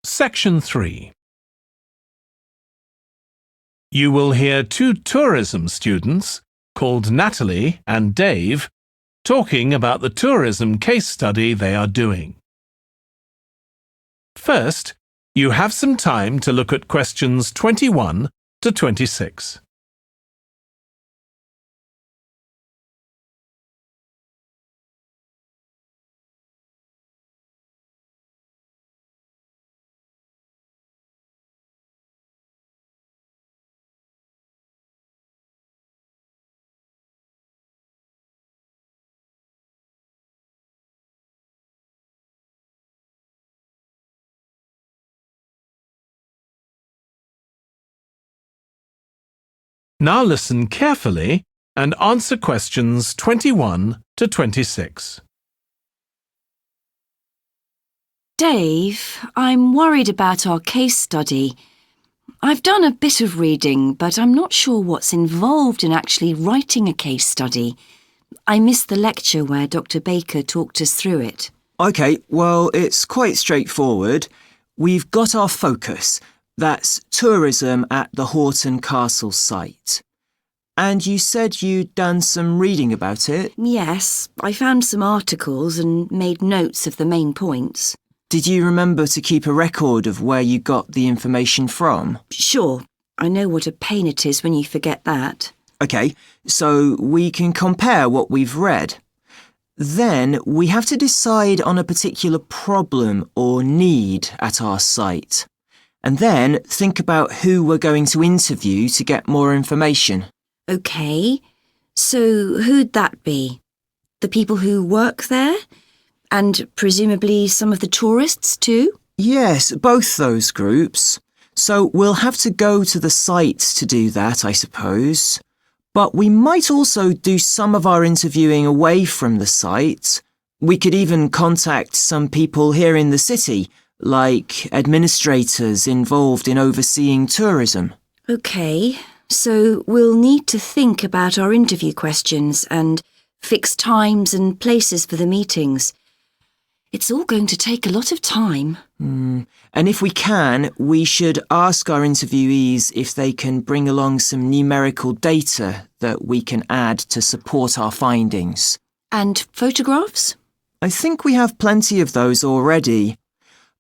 Section 3. You will hear two tourism students, called Natalie and Dave, talking about the tourism case study they are doing. First, you have some time to look at questions 21 to 26. Now listen carefully and answer questions 21 to 26. Dave, I'm worried about our case study. I've done a bit of reading, but I'm not sure what's involved in actually writing a case study. I missed the lecture where Dr. Baker talked us through it. OK, well, it's quite straightforward. We've got our focus. That's tourism at the Horton Castle site. And you said you'd done some reading about it? Yes, I found some articles and made notes of the main points. Did you remember to keep a record of where you got the information from? Sure, I know what a pain it is when you forget that. OK, so we can compare what we've read. Then we have to decide on a particular problem or need at our site. And then think about who we're going to interview to get more information. OK, so who'd that be? The people who work there? And presumably some of the tourists too? Yes, both those groups. So we'll have to go to the site to do that, I suppose. But we might also do some of our interviewing away from the site. We could even contact some people here in the city, like administrators involved in overseeing tourism. OK, so we'll need to think about our interview questions and fix times and places for the meetings. It's all going to take a lot of time. And if we can, we should ask our interviewees if they can bring along some numerical data that we can add to support our findings. And photographs? I think we have plenty of those already.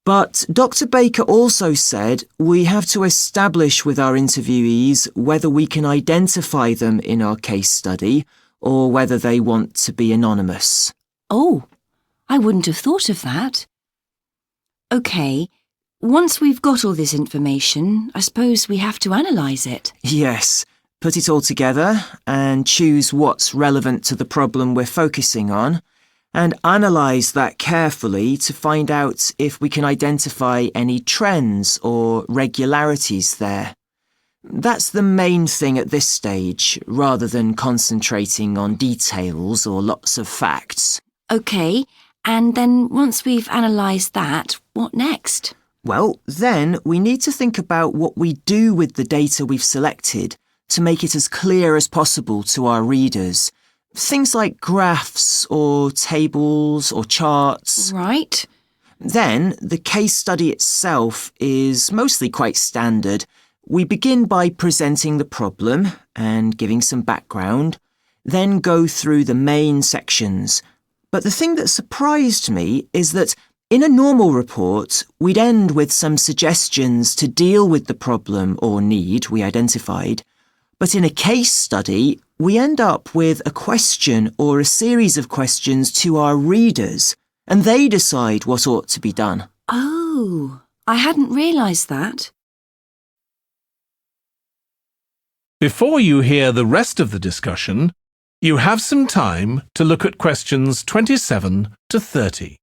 But Dr. Baker also said we have to establish with our interviewees whether we can identify them in our case study or whether they want to be anonymous. Oh, I wouldn't have thought of that. OK, once we've got all this information, I suppose we have to analyse it. Yes, put it all together and choose what's relevant to the problem we're focusing on, and analyse that carefully to find out if we can identify any trends or regularities there. That's the main thing at this stage, rather than concentrating on details or lots of facts. OK, and then once we've analysed that, what next? Well, then we need to think about what we do with the data we've selected to make it as clear as possible to our readers. Things like graphs or tables or charts. Right. Then the case study itself is mostly quite standard. We begin by presenting the problem and giving some background, then go through the main sections. But the thing that surprised me is that in a normal report, we'd end with some suggestions to deal with the problem or need we identified. But in a case study, we end up with a question or a series of questions to our readers, and they decide what ought to be done. Oh, I hadn't realised that. Before you hear the rest of the discussion, you have some time to look at questions 27 to 30.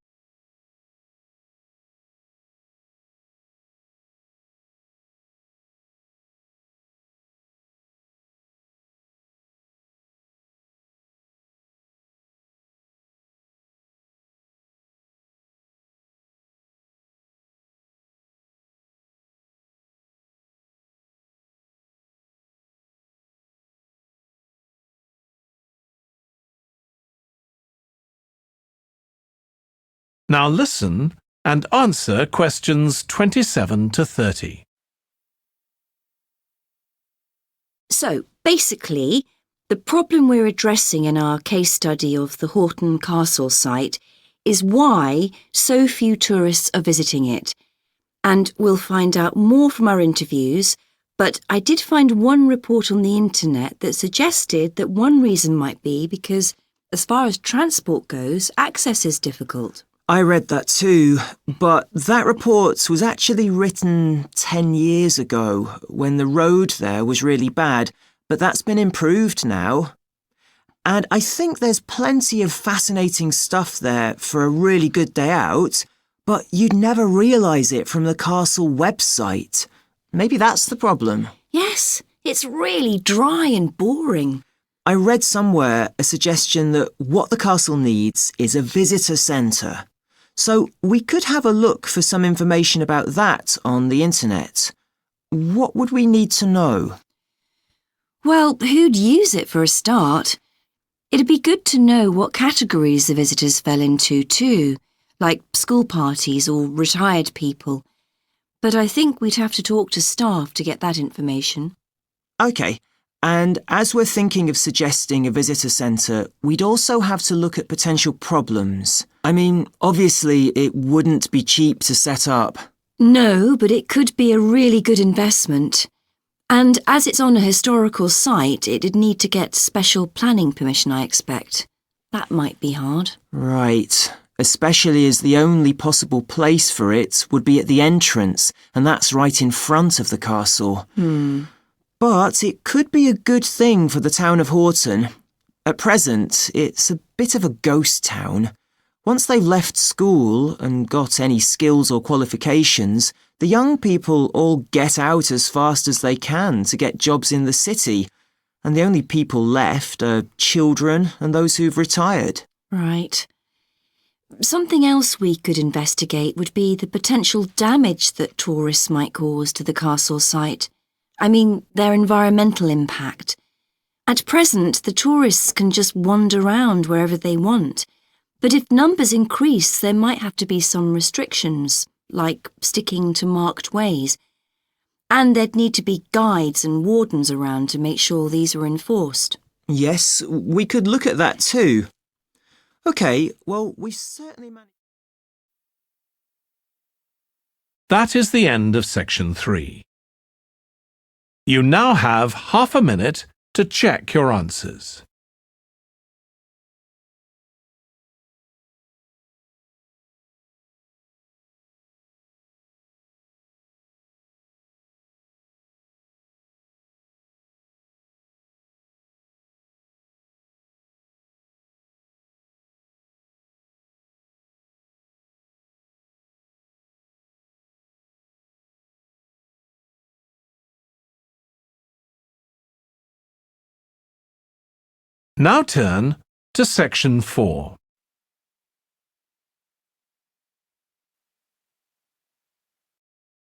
Now listen and answer questions 27 to 30. So, basically, the problem we're addressing in our case study of the Horton Castle site is why so few tourists are visiting it. And we'll find out more from our interviews, but I did find one report on the internet that suggested that one reason might be because, as far as transport goes, access is difficult. I read that too, but that report was actually written 10 years ago when the road there was really bad, but that's been improved now. And I think there's plenty of fascinating stuff there for a really good day out, but you'd never realise it from the castle website. Maybe that's the problem. Yes, it's really dry and boring. I read somewhere a suggestion that what the castle needs is a visitor centre. So we could have a look for some information about that on the internet. What would we need to know? Well, who'd use it for a start? It'd be good to know what categories the visitors fell into too, like school parties or retired people. But I think we'd have to talk to staff to get that information. OK, and as we're thinking of suggesting a visitor centre, we'd also have to look at potential problems. I mean, obviously it wouldn't be cheap to set up. No, but it could be a really good investment. And as it's on a historical site, it'd need to get special planning permission, I expect. That might be hard. Right, especially as the only possible place for it would be at the entrance, and that's right in front of the castle. But it could be a good thing for the town of Horton. At present, it's a bit of a ghost town. Once they've left school and got any skills or qualifications, the young people all get out as fast as they can to get jobs in the city, and the only people left are children and those who've retired. Right. Something else we could investigate would be the potential damage that tourists might cause to the castle site. I mean, their environmental impact. At present, the tourists can just wander around wherever they want. But if numbers increase, there might have to be some restrictions, like sticking to marked ways. And there'd need to be guides and wardens around to make sure these are enforced. Yes, we could look at that too. OK, well, we've certainly managed... That is the end of section 3. You now have half a minute to check your answers. Now turn to section 4.